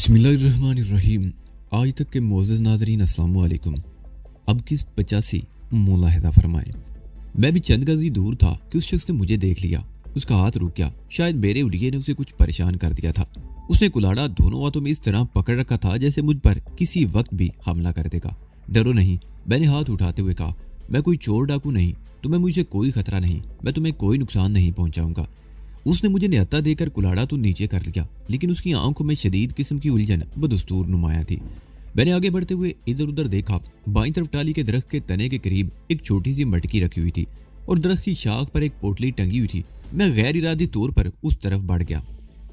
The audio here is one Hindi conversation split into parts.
बिस्मिल्लाहिर्रहमानिर्रहीम। आज तक के मोअज़्ज़ज़ नाज़रीन अस्सलाम वालेकुम। अब किस्त 85 मुलाहिज़ा फरमाएं। मैं भी चंद गज़ ही दूर था कि उस शख्स ने मुझे देख लिया। उसका हाथ रुक गया। शायद मेरे उलिये ने उसे कुछ परेशान कर दिया था। उसने कुल्हाड़ा दोनों हाथों में इस तरह पकड़ रखा था जैसे मुझ पर किसी वक्त भी हमला कर देगा। डरो नहीं, मैंने हाथ उठाते हुए कहा। मैं कोई चोर डाकू नहीं, तुम्हें मुझसे कोई खतरा नहीं, मैं तुम्हें कोई नुकसान नहीं पहुंचाऊंगा। उसने मुझे न्यौता देकर कुल्हाड़ा तो नीचे कर लिया, लेकिन उसकी आंखों में शदीद किस्म की उलझन बदस्तूर नुमाया थी। मैंने आगे बढ़ते हुए इधर उधर देखा। बाईं तरफ टाली के दरख्त के तने के करीब एक छोटी सी मटकी रखी हुई थी और दरख्त की शाख पर एक पोटली टंगी हुई थी। मैं गैर इरादी तौर पर उस तरफ बढ़ गया।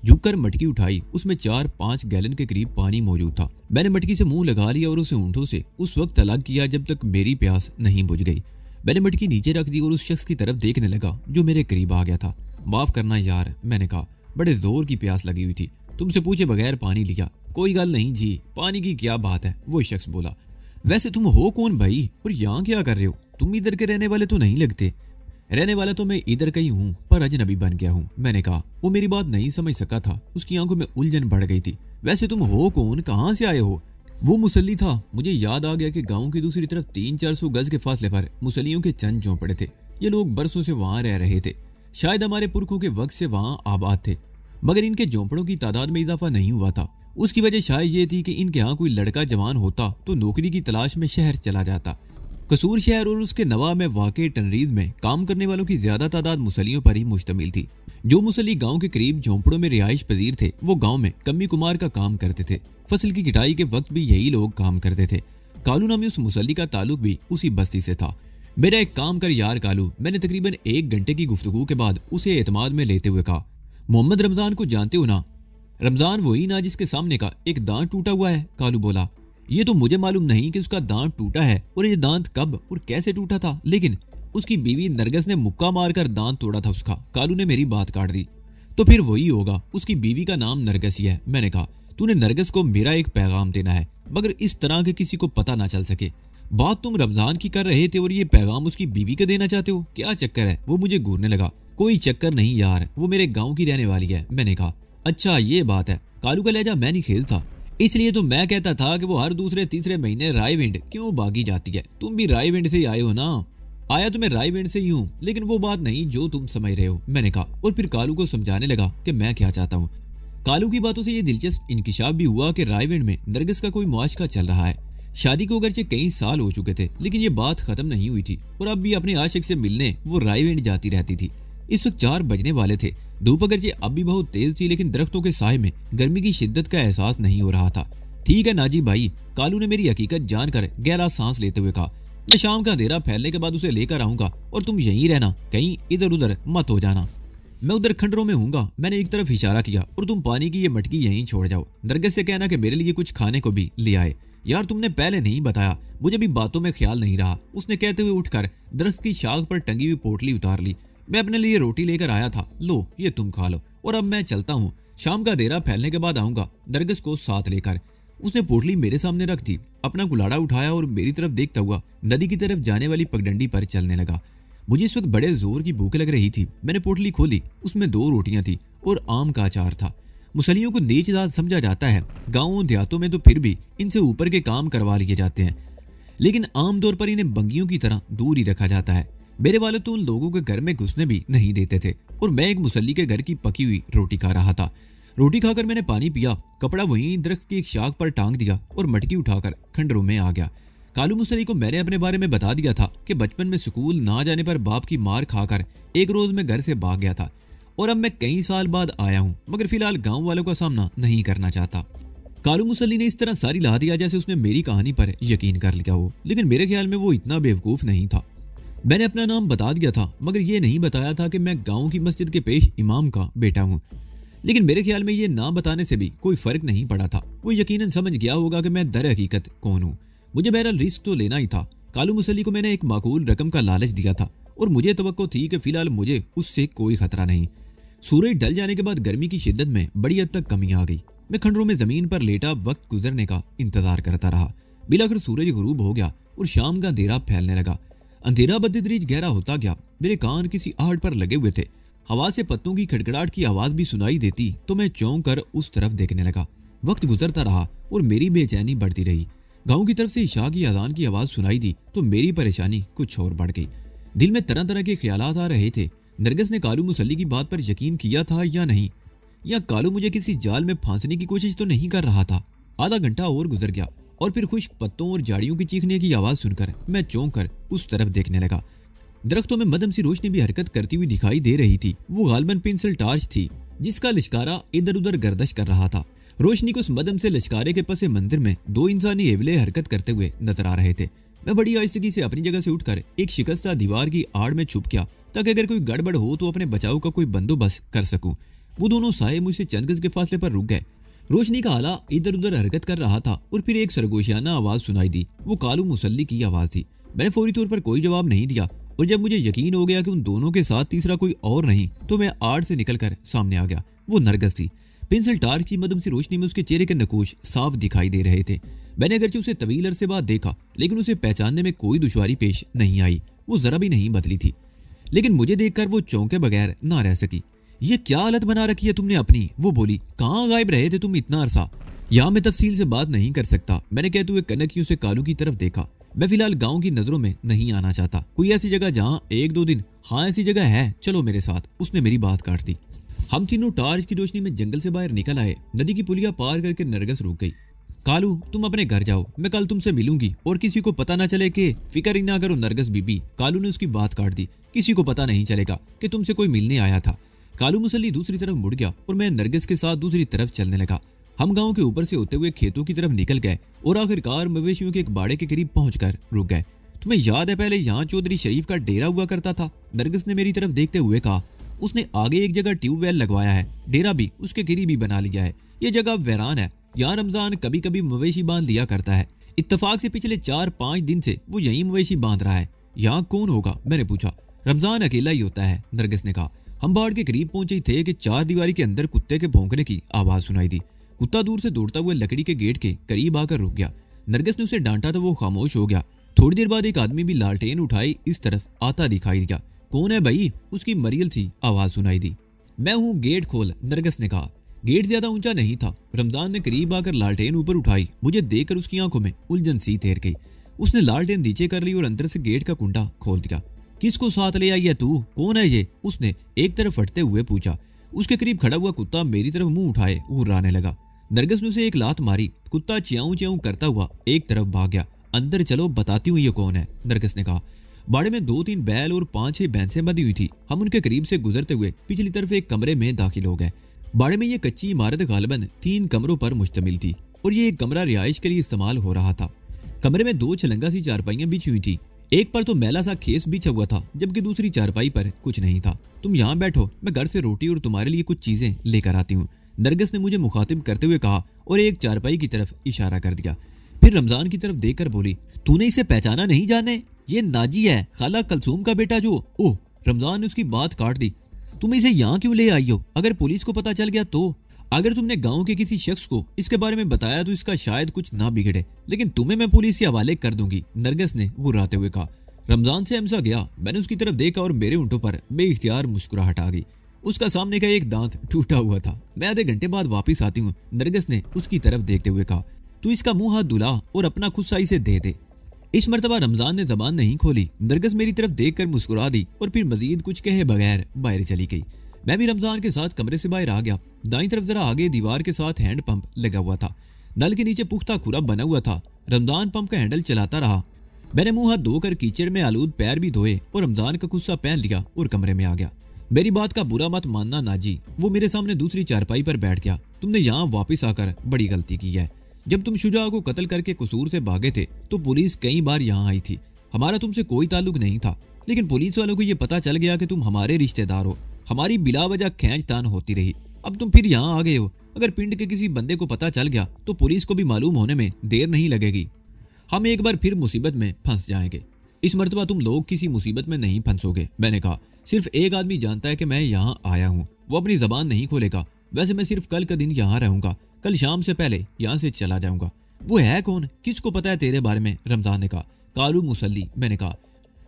झुककर मटकी उठाई। उसमें 4-5 गैलन के करीब पानी मौजूद था। मैंने मटकी से मुंह लगा लिया और उसे होंठों से उस वक्त अलग किया जब तक मेरी प्यास नहीं बुझ गई। मैंने मटकी नीचे रख दी और उस शख्स की तरफ देखने लगा जो मेरे करीब आ गया था। माफ करना यार, मैंने कहा, बड़े जोर की प्यास लगी हुई थी, तुमसे पूछे बगैर पानी लिया। कोई गल नहीं जी, पानी की क्या बात है, वो शख्स बोला। वैसे तुम हो कौन भाई और यहाँ क्या कर रहे हो? तुम इधर के रहने वाले तो नहीं लगते। रहने वाला तो मैं इधर का ही हूँ, पर अजनबी बन गया हूँ, मैंने कहा। वो मेरी बात नहीं समझ सका था। उसकी आंखों में उलझन बढ़ गई थी। वैसे तुम हो कौन, कहाँ से आए हो? वो मुसल्ली था। मुझे याद आ गया कि गांव की दूसरी तरफ 300-400 गज के फासले पर मुसल्लियों के चंद झोंपड़े थे। ये लोग बरसों से वहां रह रहे थे। शायद हमारे पुरखों के वक्त से वहां आबाद थे, मगर इनके झोंपड़ों की तादाद में इजाफा नहीं हुआ था। उसकी वजह शायद ये थी कि इनके यहाँ कोई लड़का जवान होता तो नौकरी की तलाश में शहर चला जाता। कसूर शहर और उसके नवा में वाक़े टनरीज में काम करने वालों की ज्यादा तादाद मुसल्लियों पर ही मुश्तमिल थी। जो मुसल्ली गांव के करीब झोंपड़ों में रिहाइश पजीर थे, वो गांव में कमी कुमार का काम करते थे। फसल की कटाई के वक्त भी यही लोग काम करते थे। कालू नामी उस मुसल्ली का ताल्लुक भी उसी बस्ती से था। मेरा एक काम कर यार कालू, मैंने तकरीबन 1 घंटे की गुफ्तगू के बाद उसे एतमाद में लेते हुए कहा। मोहम्मद रमजान को जानते हो ना? रमजान वही ना जिसके सामने का एक दांत टूटा हुआ है, कालू बोला। ये तो मुझे मालूम नहीं कि उसका दांत टूटा है और ये दांत कब और कैसे टूटा था, लेकिन उसकी बीवी नरगस ने मुक्का मारकर दांत तोड़ा था उसका। कालू ने मेरी बात काट दी। तो फिर वही होगा, उसकी बीवी का नाम नरगस ही है, मैंने कहा। तूने नरगस को मेरा एक पैगाम देना है, मगर इस तरह के किसी को पता ना चल सके। बात तुम रमजान की कर रहे थे और ये पैगाम उसकी बीवी को देना चाहते हो? क्या चक्कर है? वो मुझे घूरने लगा। कोई चक्कर नहीं यार, वो मेरे गांव की रहने वाली है, मैंने कहा। अच्छा ये बात है। कालू का लहजा मैं नहीं खेलता, इसलिए तो मैं कहता था कि वो हर दूसरे तीसरे महीने रायविंड क्यों भागी जाती है। तुम भी रायविंड से ही आए हो ना? आया तो मैं रायविंड से ही हूँ, लेकिन वो बात नहीं जो तुम समझ रहे हो, मैंने कहा। और फिर कालू को समझाने लगा कि मैं क्या चाहता हूँ। कालू की बातों से ये दिलचस्प इंकिशाफ भी हुआ कि रायविंड में नरगिस का कोई मुआशका चल रहा है। शादी को अगरचे कई साल हो चुके थे, लेकिन ये बात खत्म नहीं हुई थी और अब भी अपने आशिक से मिलने वो रायविंड जाती रहती थी। इस वक्त 4 बजने वाले थे। धूप अगरचे अब भी बहुत तेज थी, लेकिन दरख्तों के साए में गर्मी की शिद्दत का एहसास नहीं हो रहा था। ठीक है नाजी भाई, कालू ने मेरी हकीकत जानकर गहरा सांस लेते हुए कहा। मैं शाम का अंधेरा फैलने के बाद उसे लेकर आऊंगा और तुम यहीं रहना, कहीं इधर उधर मत हो जाना। मैं उधर खंडरों में हूँगा, मैंने एक तरफ इशारा किया, और तुम पानी की ये मटकी यहीं छोड़ जाओ। नरगिस से कहना कि मेरे लिए कुछ खाने को भी ले आए। यार तुमने पहले नहीं बताया, मुझे भी बातों में ख्याल नहीं रहा, उसने कहते हुए उठकर दरख्त की शाख पर टंगी हुई पोटली उतार ली। मैं अपने लिए रोटी लेकर आया था, लो ये तुम खा लो, और अब मैं चलता हूँ। शाम का अंधेरा फैलने के बाद आऊंगा नरगिस को साथ लेकर। उसने पोटली मेरे सामने रख दी, अपना कुल्हाड़ा उठाया और मेरी तरफ देखता हुआ नदी की तरफ जाने वाली पगडंडी पर चलने लगा। मुझे इस वक्त बड़े जोर की भूख लग रही थी। मैंने पोटली खोली, उसमें 2 रोटियां थी और आम का अचार था। मुसल्लियों को नीचजात समझा जाता है। गाँवों देहातों में तो फिर भी इनसे ऊपर के काम करवा लिए जाते हैं, लेकिन आमतौर पर इन्हें बंगियों की तरह दूर ही रखा जाता है। मेरे वाले तो उन लोगों के घर में घुसने भी नहीं देते थे, और मैं एक मुसल्ली के घर की पकी हुई रोटी खा रहा था। रोटी खाकर मैंने पानी पिया, कपड़ा वहीं दरख्त की एक शाख पर टांग दिया और मटकी उठाकर खंडरों में आ गया। कालू मुसल्ली को मैंने अपने बारे में बता दिया था कि बचपन में स्कूल ना जाने पर बाप की मार खाकर एक रोज में घर से भाग गया था, और अब मैं कई साल बाद आया हूँ, मगर फिलहाल गाँव वालों का सामना नहीं करना चाहता। कालू मुसल्ली ने इस तरह सारी ला दिया जैसे उसने मेरी कहानी पर यकीन कर लिया हो, लेकिन मेरे ख्याल में वो इतना बेवकूफ नहीं था। मैंने अपना नाम बता दिया था, मगर ये नहीं बताया था कि मैं गांव की मस्जिद के पेश इमाम का बेटा हूँ। लेकिन मेरे ख्याल में ये ना बताने से भी कोई फर्क नहीं पड़ा था। वो यकीनन समझ गया होगा कि मैं दर हकीकत कौन हूँ। मुझे बहरहाल रिस्क तो लेना ही था। कालू मुसल्ली को मैंने एक माकूल रकम का लालच दिया था और मुझे तवक्को थी कि फिलहाल मुझे उससे कोई खतरा नहीं। सूरज ढल जाने के बाद गर्मी की शिद्दत में बड़ी हद तक कमी आ गई। मैं खंडरों में जमीन पर लेटा वक्त गुजरने का इंतजार करता रहा। बिलाखिर सूरज गुरूब हो गया और शाम का अंधेरा फैलने लगा। अंधेरा बदतदरीज गहरा होता गया। मेरे कान किसी आहट पर लगे हुए थे। हवा से पत्तों की खड़खड़ाहट की आवाज भी सुनाई देती तो मैं चौंक कर उस तरफ देखने लगा। वक्त गुजरता रहा और मेरी बेचैनी बढ़ती रही। गांव की तरफ से इशा की अजान की आवाज सुनाई दी तो मेरी परेशानी कुछ और बढ़ गई। दिल में तरह तरह के ख्यालात आ रहे थे। नरगिस ने कालू मुसल्ली की बात पर यकीन किया था या नहीं, या कालू मुझे किसी जाल में फांसने की कोशिश तो नहीं कर रहा था। आधा घंटा और गुजर गया और फिर खुश्क पत्तों और झाड़ियों की चीखने की आवाज सुनकर मैं चौंक कर उस तरफ देखने लगा। दरख्तों में मध्यम सी रोशनी भी हरकत करती हुई दिखाई दे रही थी। वो गालबन पेंसिल टार्च थी जिसका लिश्कारा इधर उधर गर्दश कर रहा था। रोशनी को उस मदम से लिश्कारे के पसे मंदिर में दो इंसानी एवले हरकत करते हुए नजर आ रहे थे। मैं बड़ी आहिस्तगी से अपनी जगह से उठकर एक शिकस्ता दीवार की आड़ में छुप गया ताकि अगर कोई गड़बड़ हो तो अपने बचाव का कोई बंदोबस्त कर सकूं। वो दोनों साए मुझसे चंद गज के फासले पर रुक गए। रोशनी का आला इधर उधर हरकत कर रहा था और फिर एक सरगोशियाना आवाज सुनाई दी। वो कालू मुसल्ली की आवाज थी। मैंने फौरी तौर पर कोई जवाब नहीं दिया और जब मुझे यकीन हो गया कि उन दोनों के साथ तीसरा कोई और नहीं तो मैं आड़ से निकलकर सामने आ गया। वो नरगिस थी। पेंसिल टार्च की मदम सी रोशनी में उसके चेहरे के नकूश साफ दिखाई दे रहे थे। मैंने अगरचे उसे तवील अरसे बाद देखा लेकिन उसे पहचानने में कोई दुश्वारी पेश नहीं आई। वो जरा भी नहीं बदली थी, लेकिन मुझे देखकर वो चौंके बगैर ना रह सकी। ये क्या हालत बना रखी है तुमने अपनी, वो बोली। कहाँ गायब रहे थे तुम इतना अरसा? यहाँ मैं तफसील से बात नहीं कर सकता, मैंने कहते हुए कनकियों से कालू की तरफ देखा। मैं फिलहाल गांव की नजरों में नहीं आना चाहता। कोई ऐसी जगह जहाँ एक दो दिन, हाँ ऐसी जगह है, चलो मेरे साथ। उसने मेरी बात काट दी। हम तीनों टार्च की रोशनी में जंगल से बाहर निकल आए। नदी की पुलिया पार करके नरगिस रुक गई। कालू तुम अपने घर जाओ, मैं कल तुमसे मिलूंगी और किसी को पता ना चले कि फिक्र ही ना करो नरगिस बीबी। कालू ने उसकी बात काट दी। किसी को पता नहीं चलेगा कि तुमसे कोई मिलने आया था। कालू मुसल्ली दूसरी तरफ मुड़ गया और मैं नरगिस के साथ दूसरी तरफ चलने लगा। हम गांव के ऊपर से होते हुए खेतों की तरफ निकल गए और आखिरकार मवेशियों के एक बाड़े के करीब पहुंचकर रुक गए। तुम्हें याद है पहले यहाँ चौधरी शरीफ का डेरा हुआ करता था? नरगिस ने मेरी तरफ देखते हुए कहा। उसने आगे एक जगह ट्यूबवेल लगवाया है, डेरा भी उसके करीब ही बना लिया है। ये जगह वीरान है। यहाँ रमजान कभी कभी मवेशी बांध लिया करता है। इत्तेफाक से पिछले 4-5 दिन से वो यही मवेशी बांध रहा है। यहाँ कौन होगा, मैंने पूछा। रमजान अकेला ही होता है, नरगिस ने कहा। हम बाढ़ के करीब पहुंचे थे कि चार दीवारी के अंदर कुत्ते के भौंकने की आवाज सुनाई दी। कुत्ता दूर से दौड़ता हुआ लकड़ी के गेट के करीब आकर रुक गया। नरगिस ने उसे डांटा तो वो खामोश हो गया। थोड़ी देर बाद एक आदमी भी लालटेन उठाई इस तरफ आता दिखाई दिया। कौन है भाई, उसकी मरियल सी आवाज सुनाई दी। मैं हूँ, गेट खोल, नरगिस ने कहा। गेट ज्यादा ऊंचा नहीं था। रमजान ने करीब आकर लालटेन ऊपर उठाई। मुझे देखकर उसकी आंखों में उलझन सी तैर गई। उसने लालटेन नीचे कर ली और अंदर से गेट का कुंडा खोल दिया। किसको साथ ले आई है तू, कौन है ये? उसने एक तरफ फटते हुए पूछा। उसके करीब खड़ा हुआ कुत्ता मेरी तरफ मुंह उठाए हुर्राने लगा। नरगिस ने उसे एक लात मारी। कुत्ता च्याऊं च्याऊं करता हुआ एक तरफ भाग गया। अंदर चलो, बताती हूँ ये कौन है, नरगिस ने कहा। बाड़े में 2-3 बैल और 5-6 भैंसें बंधी हुई थी। हम उनके करीब से गुजरते हुए पिछली तरफ एक कमरे में दाखिल हो गए। बाड़े में ये कच्ची इमारत गालिबन 3 कमरों पर मुश्तमिल थी और ये एक कमरा रिहाइश के लिए इस्तेमाल हो रहा था। कमरे में 2 छलंगा सी चारपाइयां बिछी हुई थी। एक पर तो मैला सा खेस बिछा हुआ था जबकि दूसरी चारपाई पर कुछ नहीं था। तुम यहाँ बैठो, मैं घर से रोटी और तुम्हारे लिए कुछ चीजें लेकर आती हूँ, नरगिस ने मुझे मुखातिब करते हुए कहा और एक चारपाई की तरफ इशारा कर दिया। फिर रमजान की तरफ देखकर बोली, तूने इसे पहचाना नहीं जाने? ये नाजी है, खाला कलसूम का बेटा जो। ओह, रमजान ने उसकी बात काट दी। तुम इसे यहाँ क्यों ले आई हो? अगर पुलिस को पता चल गया तो? अगर तुमने गांव के किसी शख्स को इसके बारे में बताया तो इसका शायद कुछ ना बिगड़े, लेकिन तुम्हें मैं पुलिस के हवाले कर दूंगी, नरगिस ने गुर्राते हुए कहा। रमजान से हमसा गया। मैंने उसकी तरफ देखा और मेरे होंठों पर बेइख्तियार मुस्कुराहट आ गई। उसका सामने का एक दांत टूटा हुआ था। मैं आधे घंटे बाद वापस आती हूँ, नरगिस ने उसकी तरफ देखते हुए कहा। तू इसका मुंह हाथ धुला और अपना खुस्सा इसे दे दे। इस मर्तबा रमजान ने जबान नहीं खोली। नरगिस मेरी तरफ देखकर मुस्कुरा दी और फिर मजीद कुछ कहे बगैर बाहर चली गई। मैं भी रमजान के साथ कमरे से बाहर आ गया। दाईं तरफ जरा आगे दीवार के साथ हैंड पंप लगा हुआ था। नल के नीचे पुख्ता खुरा बना हुआ था। रमजान पंप का हैंडल चलाता रहा। मैंने मुंह हाथ धोकर कीचड़ में आलूद पैर भी धोए और रमजान का गुस्सा पहन लिया और कमरे में आ गया। मेरी बात का बुरा मत मानना नाजी। वो मेरे सामने दूसरी चारपाई पर बैठ गया। तुमने यहाँ वापस आकर बड़ी गलती की है। जब तुम शुजा को कत्ल करके कसूर से भागे थे तो पुलिस कई बार यहाँ आई थी। हमारा तुमसे कोई ताल्लुक नहीं था, लेकिन पुलिस वालों को ये पता चल गया कि तुम हमारे रिश्तेदार हो। हमारी बिलावजह खींचतान होती रही। अब तुम फिर यहाँ आ गए हो। अगर पिंड के किसी बंदे को पता चल गया तो पुलिस को भी मालूम होने में देर नहीं लगेगी। हम एक बार फिर मुसीबत में फंस जाएंगे। इस मर्तबा तुम लोग किसी मुसीबत में नहीं फंसोगे, मैंने कहा। सिर्फ एक आदमी जानता है कि मैं यहाँ आया हूँ। वो अपनी जबान नहीं खोलेगा। वैसे मैं सिर्फ कल का दिन यहाँ रहूंगा। कल शाम से पहले यहाँ से चला जाऊंगा। वो है कौन? किसको पता है तेरे बारे में? रमजान ने कहा। कालू मुसल्ली, मैंने कहा।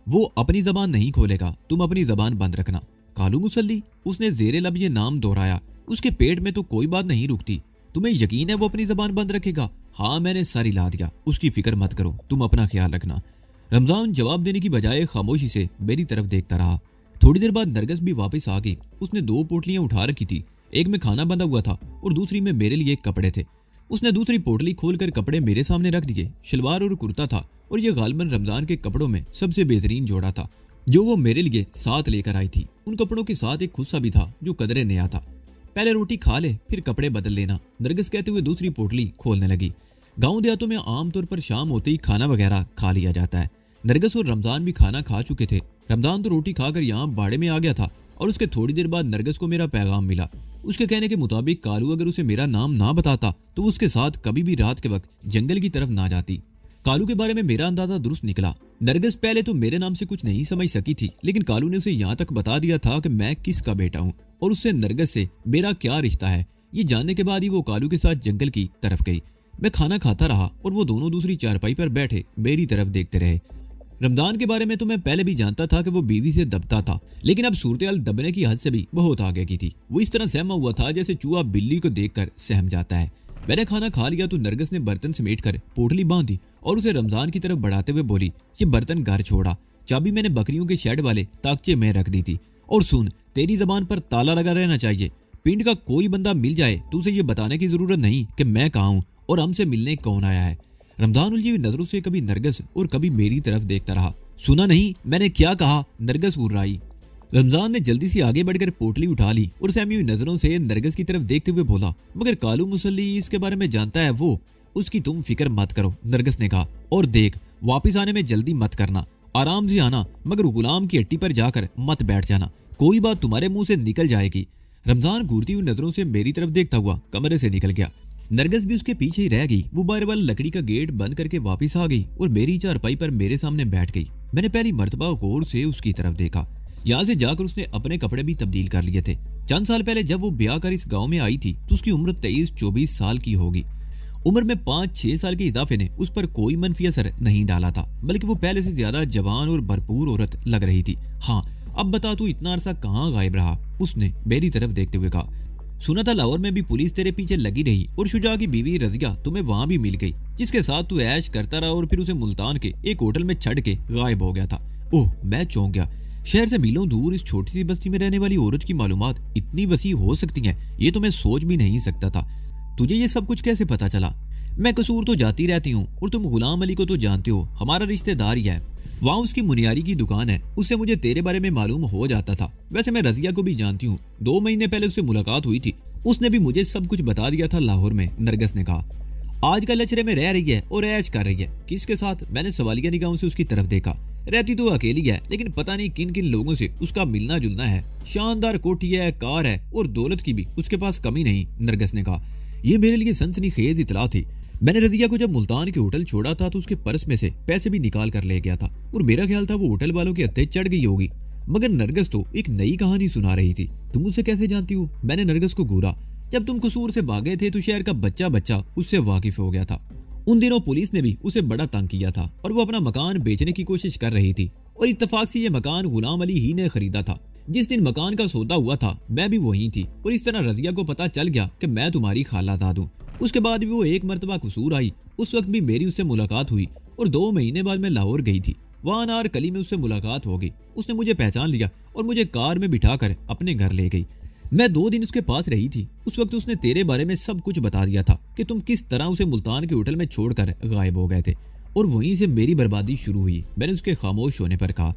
वो अपनी जबान नहीं खोलेगा, तुम अपनी जबान बंद रखना। कालू मुसल्ली? उसने जेरे लब ये नाम दोहराया। उसके पेट में तो कोई बात नहीं रुकती। तुम्हें यकीन है वो अपनी जबान बंद रखेगा? हाँ, मैंने सर हिला दिया। उसकी फिक्र मत करो, तुम अपना ख्याल रखना। रमजान जवाब देने की बजाय खामोशी से मेरी तरफ देखता रहा। थोड़ी देर बाद नरगिस भी वापस आ गई। उसने 2 पोटलियां उठा रखी थी, एक में खाना बंधा हुआ था और दूसरी में मेरे लिए कपड़े थे। उसने दूसरी पोटली खोलकर कपड़े मेरे सामने रख दिए। शलवार और कुर्ता था और यह गालबन रमजान के कपड़ों में सबसे बेहतरीन जोड़ा था जो वो मेरे लिए साथ लेकर आई थी। उन कपड़ों के साथ एक खुस्सा भी था जो कदरे नया था। पहले रोटी खा ले, फिर कपड़े बदल लेना, नरगिस कहते हुए दूसरी पोटली खोलने लगी। गाँव देहातों में आमतौर पर शाम होते ही खाना वगैरह खा लिया जाता है। नरगिस और रमजान भी खाना खा चुके थे। रमजान तो रोटी खाकर यहाँ बाड़े में आ गया था और उसके थोड़ी देर बाद नरगिस को मेरा पैगाम मिला। उसके कहने के मुताबिक कालू अगर उसे मेरा नाम ना बताता तो उसके साथ कभी भी रात के वक्त जंगल की तरफ ना जाती। कालू के बारे में मेरा अंदाजा दुरुस्त निकला। नरगिस पहले तो मेरे नाम से कुछ नहीं समझ सकी थी, लेकिन कालू ने उसे यहाँ तक बता दिया था कि मैं किसका बेटा हूँ और उससे नरगिस से मेरा क्या रिश्ता है। ये जानने के बाद ही वो कालू के साथ जंगल की तरफ गई। मैं खाना खाता रहा और वो दोनों दूसरी चारपाई पर बैठे मेरी तरफ देखते रहे। रमजान के बारे में तो मैं पहले भी जानता था कि वो बीवी से दबता था, लेकिन अब सूरत दबने की हद से भी बहुत आगे की थी। वो इस तरह सहमा हुआ था जैसे चूहा बिल्ली को देखकर सहम जाता है। मैंने खाना खा लिया तो नरगिस ने बर्तन समेटकर पोटली बांधी और उसे रमजान की तरफ बढ़ाते हुए बोली, ये बर्तन घर छोड़ा, चाबी मैंने बकरियों के शेड वाले ताकचे में रख दी थी। और सुन, तेरी जबान पर ताला लगा रहना चाहिए। पिंड का कोई बंदा मिल जाए तो उसे ये बताने की जरूरत नहीं कि मैं कहाँ हूँ और हमसे मिलने कौन आया है। रमजान उलझी हुई नजरों से कभी नरगिस और कभी मेरी तरफ देखता रहा। सुना नहीं मैंने क्या कहा? नरगिस गुर्राई। रमजान ने जल्दी से आगे बढ़कर पोटली उठा ली और सहमी हुई नजरों से नरगिस की तरफ देखते हुए बोला, मगर कालू मुसल्ली इसके बारे में जानता है, वो उसकी तुम फिक्र मत करो। नरगिस ने कहा, और देख वापिस आने में जल्दी मत करना, आराम से आना, मगर गुलाम की हट्टी पर जाकर मत बैठ जाना, कोई बात तुम्हारे मुंह से निकल जाएगी। रमजान घूरती हुई नजरों से मेरी तरफ देखता हुआ कमरे से निकल गया। नरगिस भी उसके पीछे ही रह गई। वो बार बार लकड़ी का गेट बंद करके वापस आ गई और मेरी चारपाई पर मेरे सामने बैठ गई। मैंने पहली मर्तबा गौर से उसकी तरफ देखा। यहाँ से जाकर उसने अपने कपड़े भी तब्दील कर लिए थे। चंद साल पहले जब वो ब्याह कर इस गांव में आई थी तो उसकी उम्र 23-24 साल की होगी। उम्र में 5-6 साल के इजाफे ने उस पर कोई मनफी असर नहीं डाला था, बल्कि वो पहले से ज्यादा जवान और भरपूर औरत लग रही थी। हाँ, अब बता तू इतना अरसा कहाँ गायब रहा? उसने मेरी तरफ देखते हुए कहा। सुना था लाहौर में भी पुलिस तेरे पीछे लगी रही और शुजा की बीवी रजिया तुम्हें वहां भी मिल गई, जिसके साथ तू ऐश करता रहा और फिर उसे मुल्तान के एक होटल में छड़ के गायब हो गया था। ओह, मैं चौंक गया। शहर से मीलों दूर इस छोटी सी बस्ती में रहने वाली औरत की मालूमात इतनी वसी हो सकती हैं, ये तो मैं सोच भी नहीं सकता था। तुझे ये सब कुछ कैसे पता चला? मैं कसूर तो जाती रहती हूँ और तुम गुलाम अली को तो जानते हो, हमारा रिश्तेदार ही है। वहाँ उसकी मुनियारी की दुकान है, उससे मुझे तेरे बारे में मालूम हो जाता था। वैसे मैं रजिया को भी जानती हूँ, 2 महीने पहले उससे मुलाकात हुई थी, उसने भी मुझे सब कुछ बता दिया था लाहौर में। नरगिस ने कहा, आजकल लचरे में रह रही है और ऐश कर रही है। किसके साथ? मैंने सवालिया निगाहों से उसकी तरफ देखा। रहती तो अकेली है, लेकिन पता नहीं किन किन लोगों से उसका मिलना जुलना है। शानदार कोठी है, कार है और दौलत की भी उसके पास कमी नहीं। नरगिस ने कहा, यह मेरे लिए सनसनीखेज इतला थी। मैंने रजिया को जब मुल्तान के होटल छोड़ा था तो उसके पर्स में से पैसे भी निकाल कर ले गया था और मेरा ख्याल था वो होटल वालों के हत्थे चढ़ गई होगी, मगर नरगिस तो एक नई कहानी सुना रही थी। तुम उससे कैसे जानती हो? मैंने नरगिस को घूरा। जब तुम कसूर से भागे थे तो शहर का बच्चा उससे वाकिफ हो गया था। उन दिनों पुलिस ने भी उसे बड़ा तंग किया था और वो अपना मकान बेचने की कोशिश कर रही थी और इत्तेफाक से ये मकान गुलाम अली ही ने खरीदा था। जिस दिन मकान का सौदा हुआ था मैं भी वहीं थी और इस तरह रजिया को पता चल गया कि मैं तुम्हारी खालाजाद हूँ। उसके बाद भी वो एक मर्तबा कसूर आई, उस वक्त भी मेरी उससे मुलाकात हुई और 2 महीने बाद मैं लाहौर गई थी। वहाँ अनार कली में उससे मुलाकात हो गई। उसने मुझे पहचान लिया और मुझे कार में बिठाकर अपने घर ले गई। मैं 2 दिन उसके पास रही थी। उस वक्त उसने तेरे बारे में सब कुछ बता दिया था कि तुम किस तरह उसे मुल्तान के होटल में छोड़कर गायब हो गए थे और वहीं से मेरी बर्बादी शुरू हुई। मैंने उसके खामोश होने पर कहा।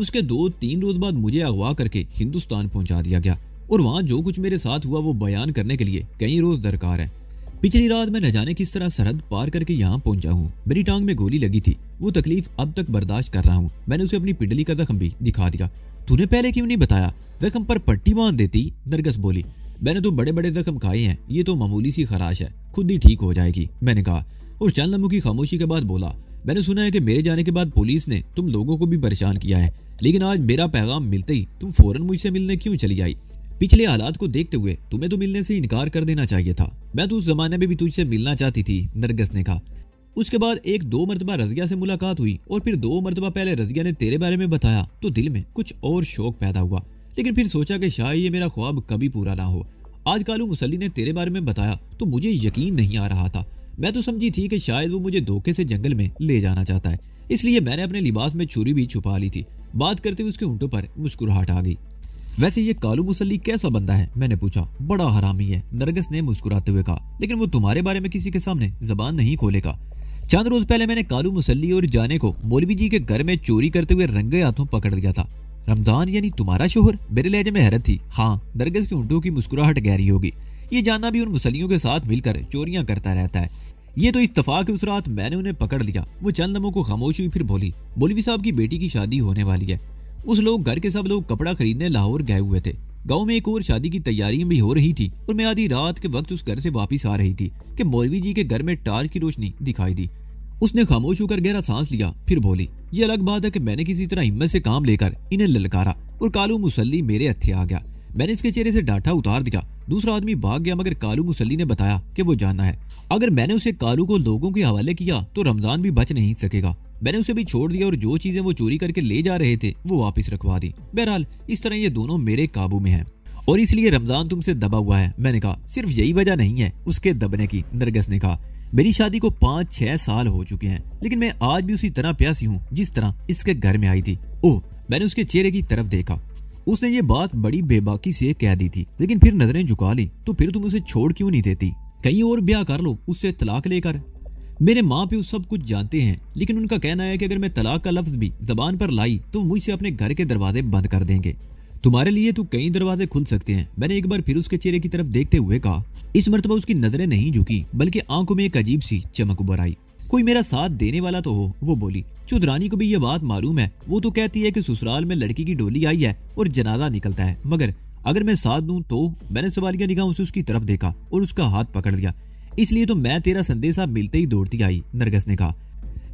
उसके 2-3 रोज बाद मुझे अगवा करके हिंदुस्तान पहुंचा दिया गया और वहाँ जो कुछ मेरे साथ हुआ वो बयान करने के लिए कई रोज दरकार है। पिछली रात मैं न जाने किस तरह सरहद पार करके यहाँ पहुंचा हूँ। मेरी टांग में गोली लगी थी, वो तकलीफ अब तक बर्दाश्त कर रहा हूँ। मैंने उसे अपनी पिंडली का जख्म भी दिखा दिया। तूने पहले क्यों नहीं बताया? जख्म पर पट्टी बांध देती। नरगिस बोली, मैंने तो बड़े बड़े जख्म खाए हैं, ये तो मामूली सी खराश है, खुद ही ठीक हो जाएगी। मैंने कहा और चंद लम्हों की खामोशी के बाद बोला, मैंने सुना है कि मेरे जाने के बाद पुलिस ने तुम लोगों को भी परेशान किया है, लेकिन आज मेरा पैगाम मिलते ही तुम फौरन मुझसे मिलने क्यों चली आई? पिछले हालात को देखते हुए तुम्हें तो मिलने से इनकार कर देना चाहिए था। मैं तो उस जमाने में भी तुझसे मिलना चाहती थी। नरगिस ने कहा। उसके बाद 1-2 मरतबा रजिया से मुलाकात हुई और फिर 2 मरतबा पहले रजिया ने तेरे बारे में बताया तो दिल में कुछ और शौक पैदा हुआ, लेकिन फिर सोचा कि शायद ये मेरा ख्वाब कभी पूरा ना हो। आज कालू मुसल्ली ने तेरे बारे में बताया तो मुझे यकीन नहीं आ रहा था। मैं तो समझी थी कि शायद वो मुझे धोखे से जंगल में ले जाना चाहता है, इसलिए मैंने अपने लिबास में छुरी भी छुपा ली थी। बात करते हुए उसके होंठों पर मुस्कुराहट आ गई। वैसे ये कालू मुसल्ली कैसा बंदा है? मैंने पूछा। बड़ा हरामी है, नरगिस ने मुस्कुराते हुए कहा, लेकिन वो तुम्हारे बारे में किसी के सामने जबान नहीं खोलेगा। चंद रोज पहले मैंने कालू मुसल्ली और जाने को मौलवी जी के घर में चोरी करते हुए रंगे हाथों पकड़ लिया था। रमजान यानी तुम्हारा शोहर? मेरे लहजे में हैरत थी। हाँ, नरगिस के होंठों की मुस्कुराहट गहरी होगी। ये जानना भी उन मुसल्लियों के साथ मिलकर चोरियां करता रहता है। ये तो इत्तफाक उस रात मैंने उन्हें पकड़ लिया। वो चंद लम्हों को खामोश हुई, फिर बोली, मौलवी साहब की बेटी की शादी होने वाली है। उस लोग घर के सब लोग कपड़ा खरीदने लाहौर गए हुए थे। गांव में एक और शादी की तैयारियां भी हो रही थी और मैं आधी रात के वक्त उस घर से वापस आ रही थी कि मौलवी जी के घर में टार्च की रोशनी दिखाई दी। उसने खामोश होकर गहरा सांस लिया, फिर बोली, ये अलग बात है कि मैंने किसी तरह हिम्मत से काम लेकर इन्हें ललकारा और कालू मुसल्ली मेरे हत्थे आ गया। मैंने इसके चेहरे से डांठा उतार दिया। दूसरा आदमी भाग गया, मगर कालू मुसल्ली ने बताया कि वो जानना है। अगर मैंने उसे कालू को लोगों के हवाले किया तो रमजान भी बच नहीं सकेगा। मैंने उसे भी छोड़ दिया और जो चीजें वो चोरी करके ले जा रहे थे वो वापस रखवा दी। बहरहाल इस तरह ये दोनों मेरे काबू में हैं और इसलिए रमजान तुमसे दबा हुआ है। मैंने कहा, सिर्फ यही वजह नहीं है उसके दबने की। नरगिस ने कहा, मेरी शादी को 5-6 साल हो चुके हैं, लेकिन मैं आज भी उसी तरह प्यासी हूँ जिस तरह इसके घर में आई थी। ओह, मैंने उसके चेहरे की तरफ देखा। उसने ये बात बड़ी बेबाकी से कह दी थी, लेकिन फिर नजरें झुका ली। तो फिर तुम उसे छोड़ क्यों नहीं देती? कहीं और ब्याह कर लो, उससे तलाक लेकर। मेरे माँ प्यो सब कुछ जानते हैं, लेकिन उनका कहना है कि अगर मैं तलाक का लफ्ज भी जबान पर लाई तो मुझसे अपने घर के दरवाजे बंद कर देंगे। तुम्हारे लिए तो कई दरवाजे खुल सकते हैं। मैंने एक बार फिर उसके चेहरे की तरफ देखते हुए कहा। इस मर्तबा उसकी नजरें नहीं झुकी, बल्कि आंखों में एक अजीब सी चमक उभर आई। कोई मेरा साथ देने वाला तो हो। वो बोली, चौधरानी को भी ये बात मालूम है। वो तो कहती है कि ससुराल में लड़की की डोली आई है और जनाजा निकलता है, मगर अगर मैं साथ दूं तो? मैंने सवालिया निगाहों से उसकी तरफ देखा और उसका हाथ पकड़ लिया। इसलिए तो मैं तेरा संदेशा मिलते ही दौड़ती आई। नरगिस ने कहा,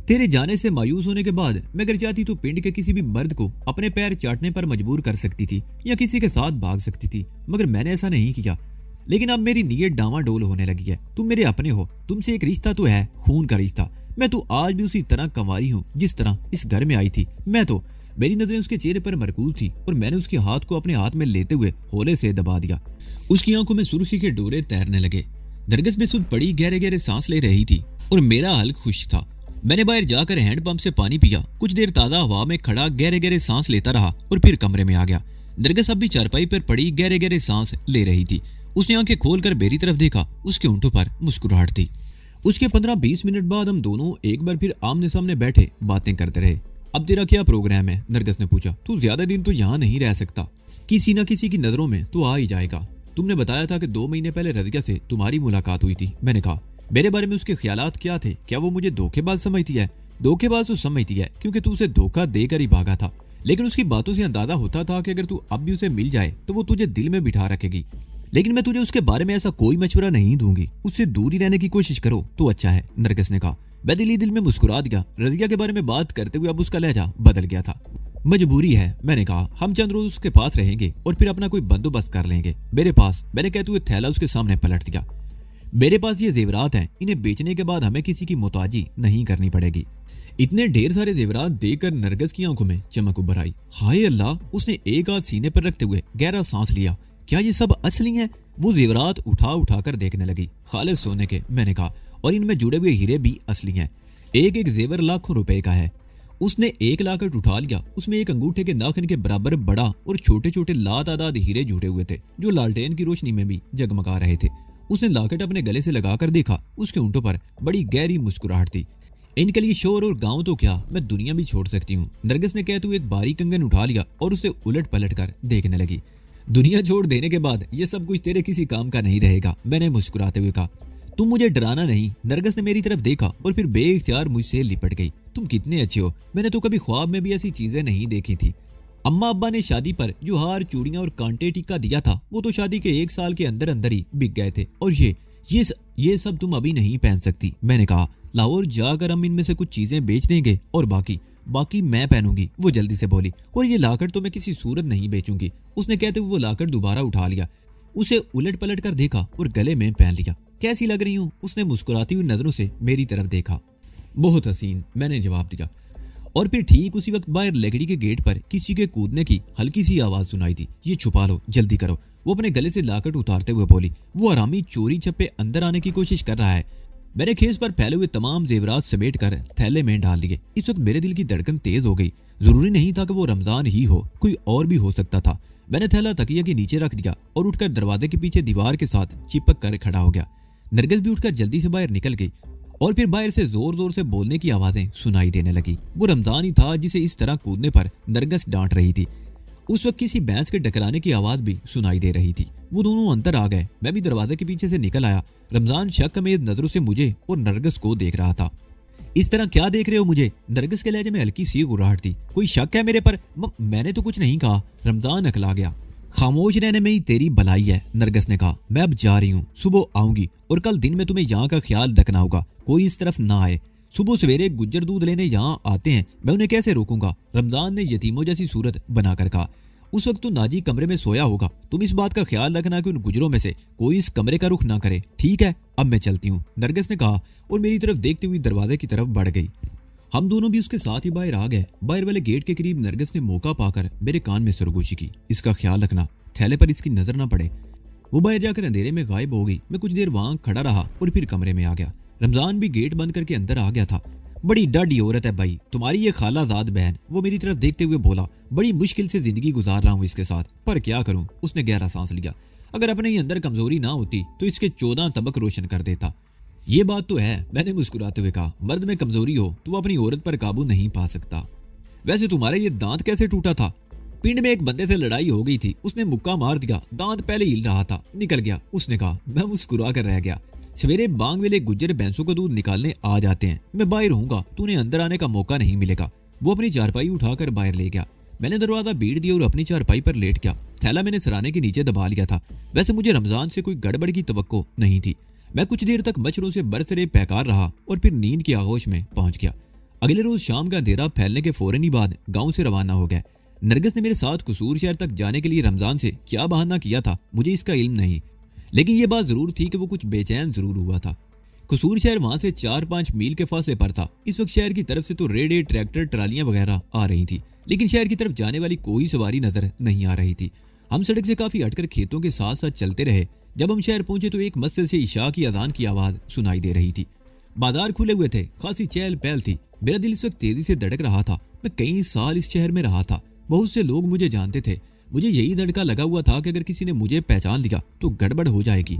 तेरे जाने से मायूस होने के बाद मैं अगर चाहती तो पिंड के किसी भी मर्द को अपने पैर चाटने पर मजबूर कर सकती थी या किसी के साथ भाग सकती थी, मगर मैंने ऐसा नहीं किया। लेकिन अब मेरी नीयत डामाडोल होने लगी है। तुम मेरे अपने हो, तुमसे एक रिश्ता तो है, खून का रिश्ता। मैं तो आज भी उसी तरह कंवारी हूँ जिस तरह इस घर में आई थी। मेरी नजरें उसके चेहरे पर मरकूज थी और मैंने उसके हाथ को अपने हाथ में लेते हुए होले से दबा दिया। उसकी आंखों में सुर्खी के डोरे तैरने लगे। नरगिस बेसुध बड़ी गहरे गहरे सांस ले रही थी और मेरा हल्क खुश था। मैंने बाहर जाकर हैंडपंप से पानी पिया। कुछ देर ताजा हवा में खड़ा गहरे गहरे सांस लेता रहा और फिर कमरे में आ गया। नरगिस अब भी चारपाई पर पड़ी गहरे गहरे सांस ले रही थी। उसने आंखें खोलकर मेरी तरफ देखा। उसके होंठों पर मुस्कुराहट थी। उसके 15-20 मिनट बाद हम दोनों एक बार फिर आमने सामने बैठे बातें करते रहे। अब तेरा क्या प्रोग्राम है? नरगिस ने पूछा। तू ज्यादा दिन तो यहाँ नहीं रह सकता, किसी न किसी की नजरों में तो आ ही जाएगा। तुमने बताया था कि 2 महीने पहले रज़िया से तुम्हारी मुलाकात हुई थी। मैंने कहा, मेरे बारे में उसके ख्यालात क्या थे? क्या वो मुझे धोखेबाज समझती है? धोखेबाज तो समझती है क्योंकि तू उसे धोखा देकर ही भागा था, लेकिन उसकी बातों से अंदाजा होता था कि अगर तू अब भी उसे मिल जाए तो वो तुझे दिल में बिठा रखेगी। लेकिन मैं तुझे उसके बारे में ऐसा कोई मशवरा नहीं दूंगी। उससे दूर ही रहने की कोशिश करो तो अच्छा है। नरगिस ने कहा। मैं दिल में मुस्कुरा दिया। रज़िया के बारे में बात करते हुए अब उसका लहजा बदल गया था। मजबूरी है, मैंने कहा। हम चंद रोज उसके पास रहेंगे और फिर अपना कोई बंदोबस्त कर लेंगे। मेरे पास, मैंने कहते हुए थैला उसके सामने पलट दिया। मेरे पास ये जेवरात हैं, इन्हें बेचने के बाद हमें किसी की मोहताजी नहीं करनी पड़ेगी। इतने ढेर सारे जेवरात देखकर नरगिस की आंखों में चमक उभर आई। हाय अल्लाह! उसने एक हाथ सीने पर रखते हुए गहरा सांस लिया। क्या ये सब असली हैं? वो जेवरात उठा कर देखने लगी। खालिस सोने के, मैंने कहा, और इनमें जुड़े हुए हीरे भी असली हैं। एक एक जेवर लाखों रुपए का है। उसने एक लाकट उठा लिया। उसमें एक अंगूठे के नाखून के बराबर बड़ा और छोटे छोटे लातादाद हीरे जुड़े हुए थे जो लालटेन की रोशनी में भी जगमगा रहे थे। उसने लाकट अपने गले से लगाकर देखा। उसके होंठों पर बड़ी गहरी मुस्कुराहट थी। इनके लिए शोर और गांव तो क्या, मैं दुनिया भी छोड़ सकती हूँ। नरगिस ने कहते हुए एक भारी कंगन उठा लिया और उसे उलट पलट कर देखने लगी। दुनिया छोड़ देने के बाद ये सब कुछ तेरे किसी काम का नहीं रहेगा, मैंने मुस्कुराते हुए कहा। तुम मुझे डराना नहीं। नरगिस ने मेरी तरफ देखा और फिर बेइख्तियार मुझसे लिपट गई। तुम कितने अच्छे हो, मैंने तो कभी ख्वाब में भी ऐसी चीजें नहीं देखी थी। अम्मा अब्बा ने शादी पर जो हार, चूड़ियां और कांटे टिक्का दिया था वो तो शादी के 1 साल के अंदर अंदर ही बिक गए थे, और ये सब तुम अभी नहीं पहन सकती। मैंने कहा, लाहौर जाकर हम इनमें से कुछ चीजें बेच देंगे और बाकी मैं पहनूंगी। वो जल्दी से बोली, और ये लाकर तो मैं किसी सूरत नहीं बेचूंगी। उसने कहते हुए वो लाकर दोबारा उठा लिया, उसे उलट पलट कर देखा और गले में पहन लिया। कैसी लग रही हूँ? उसने मुस्कुराती हुई नजरों से मेरी तरफ देखा। बहुत हसीन, मैंने जवाब दिया। और फिर ठीक उसी वक्त बाहर लकड़ी के गेट पर किसी के कूदने की हल्की सी आवाज सुनाई दी। ये छुपा लो, जल्दी करो। वो अपने गले से लाकट उतारते हुए बोली, वो हरामी चोरी छप्पे अंदर आने की कोशिश कर रहा है। मैंने खेस पर फैले हुए तमाम जेवरात समेट कर थैले में डाल दिए। इस वक्त मेरे दिल की धड़कन तेज हो गई। जरूरी नहीं था कि वो रमजान ही हो, कोई और भी हो सकता था। मैंने थैला तकिया के नीचे रख दिया और उठकर दरवाजे के पीछे दीवार के साथ चिपक कर खड़ा हो गया। नरगिस भी उठकर जल्दी से बाहर निकल गई और फिर बाहर से जोर जोर से बोलने की आवाजें सुनाई देने लगी। वो रमजान ही था जिसे इस तरह कूदने पर नरगिस डांट रही थी। उस वक्त किसी भैंस के टकराने की आवाज भी सुनाई दे रही थी। वो दोनों अंदर आ गए। मैं भी दरवाजे के पीछे से निकल आया। रमजान शक में नजरों से मुझे और नरगिस को देख रहा था। इस तरह क्या देख रहे हो मुझे? नरगिस के लहजे में हल्की सी गुर्राहट थी। कोई शक है मेरे पर? मैंने तो कुछ नहीं कहा। रमजान अकला गया। खामोश रहने में ही तेरी भलाई है, नरगिस ने कहा। मैं अब जा रही हूँ, सुबह आऊंगी और कल दिन में तुम्हें यहाँ का ख्याल रखना होगा, कोई इस तरफ ना आए। सुबह सवेरे गुज्जर दूध लेने यहाँ आते हैं, मैं उन्हें कैसे रोकूंगा? रमजान ने यतीमों जैसी सूरत बनाकर कहा। उस वक्त तो नाजी कमरे में सोया होगा। तुम इस बात का ख्याल रखना कि उन गुजरों में से कोई इस कमरे का रुख ना करे, ठीक है? अब मैं चलती हूँ, नरगिस ने कहा और मेरी तरफ देखते हुए दरवाजे की तरफ बढ़ गई। हम दोनों भी उसके साथ ही बाहर आ गए। बाहर वाले गेट के करीब नरगिस ने मौका पाकर मेरे कान में सरगोशी की, इसका ख्याल रखना, थैले पर इसकी नजर ना पड़े। वो बाहर जाकर अंधेरे में गायब हो गई। मैं कुछ देर वहां खड़ा रहा और फिर कमरे में आ गया। रमजान भी गेट बंद करके अंदर आ गया था। बड़ी डाढ़ी औरत है भाई तुम्हारी ये खालाजाद बहन, वो मेरी तरफ देखते हुए बोला। बड़ी मुश्किल से जिंदगी गुजार रहा हूँ इसके साथ, पर क्या करूँ? उसने गहरा सांस लिया। अगर अपने ही अंदर कमजोरी ना होती तो इसके 14 तबक रोशन कर देता। ये बात तो है, मैंने मुस्कुराते हुए कहा। मर्द में कमजोरी हो तो अपनी औरत पर काबू नहीं पा सकता। वैसे तुम्हारा ये दांत कैसे टूटा था? पिंड में एक बंदे से लड़ाई हो गई थी, उसने मुक्का मार दिया, दांत पहले हिल रहा था, निकल गया, उसने कहा। मैं मुस्कुरा कर रह गया। सवेरे बांग वेले गुज्जर भैंसों का दूध निकालने आ जाते हैं। मैं बाहर रहूंगा तो उन्हें अंदर आने का मौका नहीं मिलेगा। वो अपनी चारपाई उठाकर बाहर ले गया। मैंने दरवाजा भीड़ दिया और अपनी चारपाई पर लेट गया। थैला मैंने सराने के नीचे दबा लिया था। वैसे मुझे रमजान से कोई गड़बड़ की तवक्को नहीं थी। मैं कुछ देर तक मच्छरों से बरसरे पैकार रहा और फिर नींद की आगोश में पहुंच गया। अगले रोज शाम का अंधेरा फैलने के फौरन ही बाद गाँव से रवाना हो गया। नरगिस ने मेरे साथ कसूर शहर तक जाने के लिए रमजान से क्या बहाना किया था मुझे इसका इल्म नहीं, लेकिन यह बात जरूर थी कि वो कुछ बेचैन जरूर हुआ था। कसूर शहर वहां से 4-5 मील के फासले पर था। इस वक्त शहर की तरफ से तो रेडे, ट्रैक्टर, ट्रालियां वगैरह आ रही थी, लेकिन शहर की तरफ जाने वाली कोई सवारी नजर नहीं आ रही थी। हम सड़क से काफी हटकर खेतों के साथ साथ चलते रहे। जब हम शहर पहुंचे तो एक मस्जिद से इशा की अजान की आवाज सुनाई दे रही थी। बाजार खुले हुए थे, खासी चहल पहल थी। मेरा दिल इस वक्त तेजी से धड़क रहा था। मैं कई साल इस शहर में रहा था, बहुत से लोग मुझे जानते थे। मुझे यही धड़का लगा हुआ था कि अगर किसी ने मुझे पहचान लिया तो गड़बड़ हो जाएगी।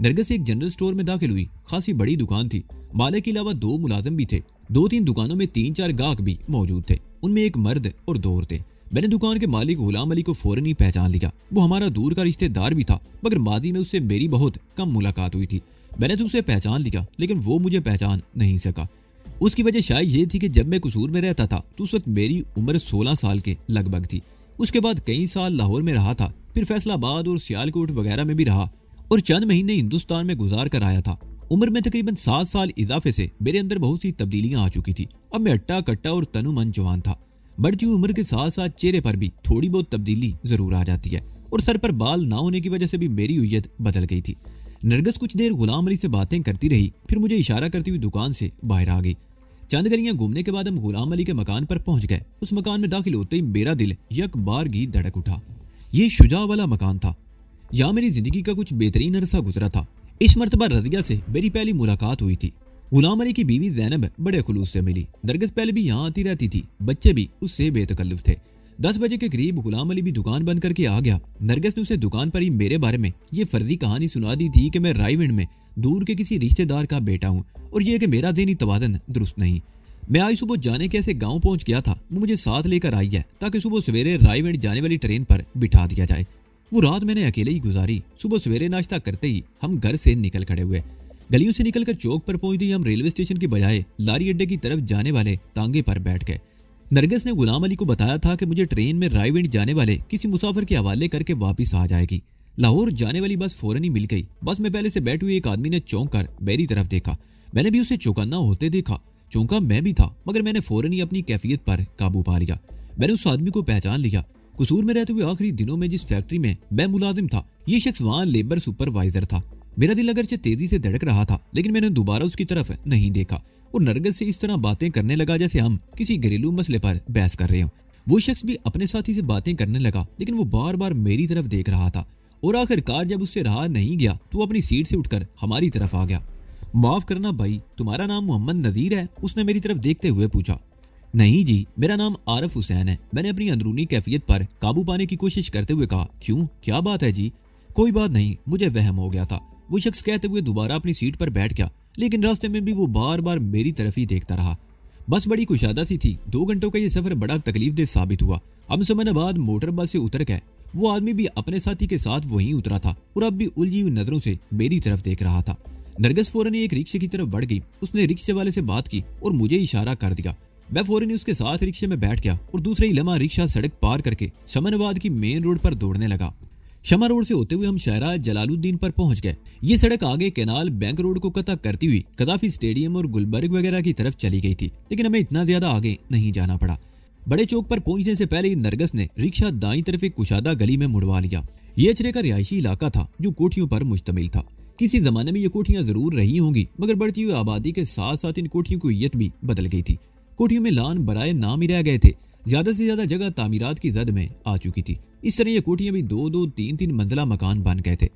नरगिस एक जनरल स्टोर में दाखिल हुई। खासी बड़ी दुकान थी। मालिक के अलावा 2 मुलाजिम भी थे। 2-3 दुकानों में 3-4 गाहक भी मौजूद थे। उनमें एक मर्द और 2 औरतें। मैंने दुकान के मालिक गुलाम अली को फौरन ही पहचान लिया। वो हमारा दूर का रिश्तेदार भी था, मगर माजी में उससे मेरी बहुत कम मुलाकात हुई थी। मैंने तो उसे पहचान लिया, लेकिन वो मुझे पहचान नहीं सका। उसकी वजह शायद ये थी कि जब मैं कसूर में रहता था तो उस वक्त मेरी उम्र 16 साल के लगभग थी। उसके बाद कई साल लाहौर में रहा था, फिर फैसलाबाद और सियालकोट वगैरह में भी रहा और चंद महीने हिंदुस्तान में गुजार कर आया था। उम्र में तकरीबन 7 साल इजाफे से मेरे अंदर बहुत सी तब्दीलियां आ चुकी थी। अब मैं अट्टा कट्टा और तनु मन जवान था। बढ़ती हुई उम्र के साथ साथ चेहरे पर भी थोड़ी बहुत तब्दीली जरूर आ जाती है और सर पर बाल ना होने की वजह से भी मेरी हुय्यत बदल गई थी। नरगिस कुछ देर गुलाम अली से बातें करती रही, फिर मुझे इशारा करती हुई दुकान से बाहर आ गई। चंद गलियां घूमने के बाद हम गुलाम अली के मकान पर पहुंच गए। उस मकान में दाखिल होते ही मेरा दिल यक बार की धड़क उठा। ये शुजा वाला मकान था। यहाँ मेरी जिंदगी का कुछ बेहतरीन अरसा गुजरा था। इस मर्तबा रजिया से मेरी पहली मुलाकात हुई थी। गुलाम अली की बीवी ज़ैनब बड़े खुलूस से मिली। नरगिस पहले भी यहाँ आती रहती थी, बच्चे भी उससे बेतकल्लुफ थे। 10 बजे के करीब गुलाम अली भी दुकान बंद करके आ गया। नरगिस ने उसे दुकान पर ही मेरे बारे में ये फर्जी कहानी सुना दी थी कि मैं रायविंड में दूर के किसी रिश्तेदार का बेटा हूँ और ये कि मेरा ज़हनी तवाज़ुन दुरुस्त नहीं। मैं आज सुबह जाने के ऐसे गाँव पहुंच गया था। वो मुझे साथ लेकर आई है ताकि सुबह सवेरे रायविंड जाने वाली ट्रेन पर बिठा दिया जाए। वो रात मैंने अकेले ही गुजारी। सुबह सवेरे नाश्ता करते ही हम घर से निकल खड़े हुए। गलियों से निकलकर चौक पर पहुंचते ही हम रेलवे स्टेशन की बजाय लारी अड्डे की तरफ जाने वाले तांगे पर बैठ गए। नरगिस ने गुलाम अली को बताया था कि मुझे ट्रेन में रायविंड जाने वाले किसी मुसाफिर के हवाले करके वापस आ जाएगी। लाहौर जाने वाली बस फौरन ही मिल गई। बस में पहले से बैठे हुए एक आदमी ने चौंक कर मेरी तरफ देखा। मैंने भी उसे चौकन्ना होते देखा। चौंका मैं भी था, मगर मैंने फौरन ही अपनी कैफियत पर काबू पा लिया। मैंने उस आदमी को पहचान लिया। कसूर में रहते हुए आखिरी दिनों में जिस फैक्ट्री में मैं मुलाजिम था, ये शख्स वहाँ लेबर सुपरवाइजर था। मेरा दिल अगरचे तेजी से धड़क रहा था, लेकिन मैंने दोबारा उसकी तरफ नहीं देखा और नरगिस से इस तरह बातें करने लगा जैसे हम किसी घरेलू मसले पर बहस कर रहे हो। वो शख्स भी अपने साथी से बातें करने लगा, लेकिन वो बार बार मेरी तरफ देख रहा था। और आखिरकार जब उससे रहा नहीं गया तो वो अपनी सीट से उठकर हमारी तरफ आ गया। माफ करना भाई, तुम्हारा नाम मोहम्मद नजीर है? उसने मेरी तरफ देखते हुए पूछा। नहीं जी, मेरा नाम आरिफ हुसैन है। मैंने अपनी अंदरूनी कैफियत पर काबू पाने की कोशिश करते हुए कहा। क्यों, क्या बात है जी? कोई बात नहीं, मुझे वहम हो गया था। वो शख्स कहते हुए दोबारा अपनी सीट पर बैठ गया, लेकिन रास्ते में भी वो बार बार मेरी तरफ ही देखता रहा। बस बड़ी कुशादा सी थी। 2 घंटों का ये सफर बड़ा तकलीफदेह साबित हुआ। हम समय बाद मोटर बस से उतर गए। वो आदमी भी अपने साथी के साथ वहीं उतरा था और अब भी उलझी हुई नजरों से मेरी तरफ देख रहा था। नरगिस फौरन एक रिक्शे की तरफ बढ़ गई। उसने रिक्शे वाले से बात की और मुझे इशारा कर दिया। मैं फौरन उसके साथ रिक्शे में बैठ गया और दूसरे ही लम्हा रिक्शा सड़क पार करके शमनाबाद की मेन रोड पर दौड़ने लगा। शमा रोड से होते हुए हम शहरा जलालुद्दीन पर पहुंच गए। ये सड़क आगे कैनाल बैंक रोड को कता करती हुई कदाफी स्टेडियम और गुलबर्ग वगैरह की तरफ चली गई थी, लेकिन हमें इतना ज्यादा आगे नहीं जाना पड़ा। बड़े चौक पर पहुंचने से पहले ही नरगिस ने रिक्शा दाईं तरफ एक कुशादा गली में मुड़वा लिया। ये अचरे का रिहायशी इलाका था जो कोठियों पर मुश्तमिल था। किसी जमाने में ये कोठियां जरूर रही होंगी, मगर बढ़ती हुई आबादी के साथ साथ इन कोठियों की हुइयत भी बदल गई थी। कोठियों में लान बराए नाम ही रह गए थे। ज्यादा से ज्यादा जगह तामीरात की जद में आ चुकी थी। इस तरह ये कोठियां भी 2-2, 3-3 मंजिला मकान बन गए थे।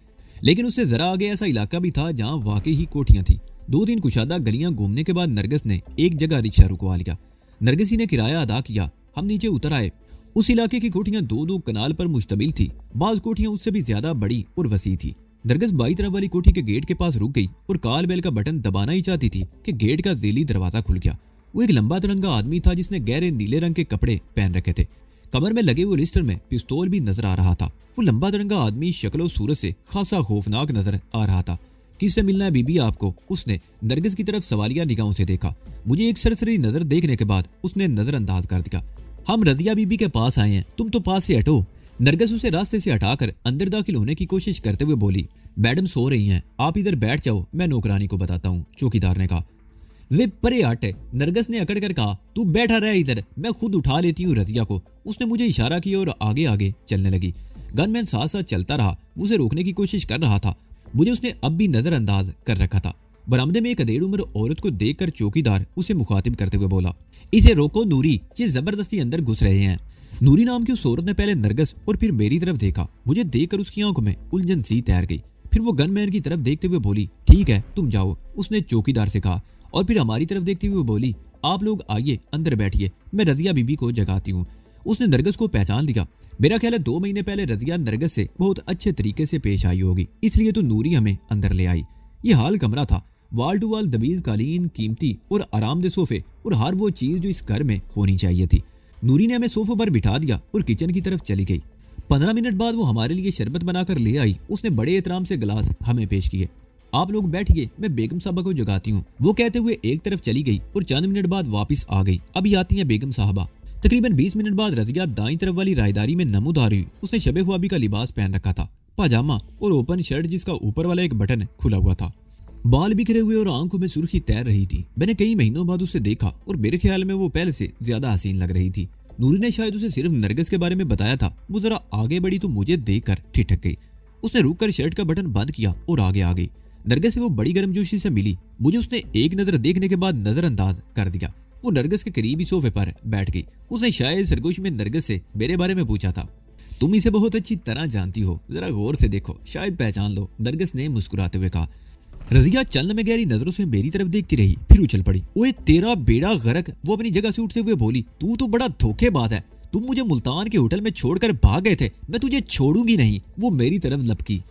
लेकिन उससे जरा आगे ऐसा इलाका भी था जहां वाकई ही कोठियां थी। 2-3 कुशादा गलियां घूमने के बाद नरगिस ने एक जगह रिक्शा रुकवा लिया। नरगिस ही ने किराया अदा किया। हम नीचे उतर आए। उस इलाके की कोठियां 2-2 कनाल पर मुश्तमिल थी। बाज कोठियां उससे भी ज्यादा बड़ी और वसी थी। नरगिस बाई तरफ वाली कोठी के गेट के पास रुक गई और काल बेल का बटन दबाना ही चाहती थी कि गेट का जेली दरवाजा खुल गया। वो एक लंबा तिरंगा आदमी था जिसने गहरे नीले रंग के कपड़े पहन रखे थे। कमर में लगे हुए रिस्टर में पिस्तौल भी नजर आ रहा था। वो लंबा तिरंगा आदमी शक्ल सूरत से खासा खौफनाक नजर आ रहा था। किससे मिलना है बीबी आपको? उसने नरगिस की तरफ सवालिया निगाहों से देखा। मुझे एक सरसरी नजर देखने के बाद उसने नजरअंदाज कर दिया। हम रजिया बीबी के पास आए हैं, तुम तो पास से हटो। नरगिस उसे रास्ते से हटाकर अंदर दाखिल होने की कोशिश करते हुए बोली। मैडम सो रही हैं, आप इधर बैठ जाओ, मैं नौकरानी को बताता हूँ, चौकीदार ने कहा। वे परे हट, नरगिस ने अकड़ कर कहा। तू बैठा रहा इधर, मैं खुद उठा लेती हूँ रजिया को। उसने मुझे इशारा किया और आगे आगे चलने लगी। गनमैन साथ साथ चलता रहा। उसे रोकने की कोशिश कर रहा था। मुझे उसने अब भी नजरअंदाज कर रखा था। बरामदे में एक अधेड़ उम्र औरत को देखकर चौकीदार उसे मुखातिब करते हुए बोला। इसे रोको नूरी, ये जबरदस्ती अंदर घुस रहे हैं। नूरी नाम की उस औरत ने पहले नरगिस और फिर मेरी तरफ देखा। मुझे देखकर उसकी आंखों में उलझन सी तैर गई। फिर वो गनमैन की तरफ देखते हुए बोली। ठीक है, तुम जाओ, उसने चौकीदार से कहा। और फिर हमारी तरफ देखते हुए बोली। आप लोग आइए, अंदर बैठिए, मैं रजिया बीबी को जगाती हूँ। उसने नरगिस को पहचान लिया। मेरा ख्याल है 2 महीने पहले रजिया नरगिस से बहुत अच्छे तरीके से पेश आई होगी, इसलिए तो नूरी हमें अंदर ले आई। ये हाल कमरा था। वाल टू वाल दबीज कालीन, कीमती और आरामदेह सोफे और हर वो चीज जो इस घर में होनी चाहिए थी। नूरी ने हमें सोफे पर बिठा दिया और किचन की तरफ चली गई। 15 मिनट बाद वो हमारे लिए शरबत बनाकर ले आई। उसने बड़े एहतराम से गिलास हमें पेश किए। आप लोग बैठिए, मैं बेगम साहबा को जगाती हूँ। वो कहते हुए एक तरफ चली गई और चंद मिनट बाद वापस आ गई। अभी आती हैं बेगम साहबा। तकरीबन 20 मिनट बाद रजिया दाईं तरफ वाली रायदारी में नमूदार हुई। उसने शबे ख्वाबी का लिबास पहन रखा था, पाजामा और ओपन शर्ट जिसका ऊपर वाला एक बटन खुला हुआ था। बाल बिखरे हुए और आंखों में सुर्खी तैर रही थी। मैंने कई महीनों बाद उसे देखा और मेरे ख्याल में वो पहले से ज्यादा हसीन लग रही थी। नूरी ने शायद उसे सिर्फ नरगिस के बारे में बताया था। वो जरा आगे बढ़ी तो मुझे देखकर ठिठक गई। उसने रुककर शर्ट का बटन बंद किया और आगे आ गई। नरगिस से वो बड़ी गर्मजोशी से मिली। मुझे उसने एक नजर देखने के बाद नजरअंदाज कर दिया। वो नरगिस के करीबी सोफे पर बैठ गई। उसने शायद सरगोश में नरगिस से मेरे बारे में पूछा था। तुम इसे बहुत अच्छी तरह जानती हो, जरा गौर से देखो, शायद पहचान लो, नरगिस ने मुस्कुराते हुए कहा। रजिया चलने में गहरी नजरों से मेरी तरफ देखती रही, फिर उछल पड़ी। ओए तेरा बेड़ा गर्क, वो अपनी जगह से उठते हुए बोली। तू तो बड़ा धोखेबाज है। तुम मुझे मुल्तान के होटल में छोड़कर भाग गए थे, मैं तुझे छोड़ूंगी नहीं। वो मेरी तरफ लपकी।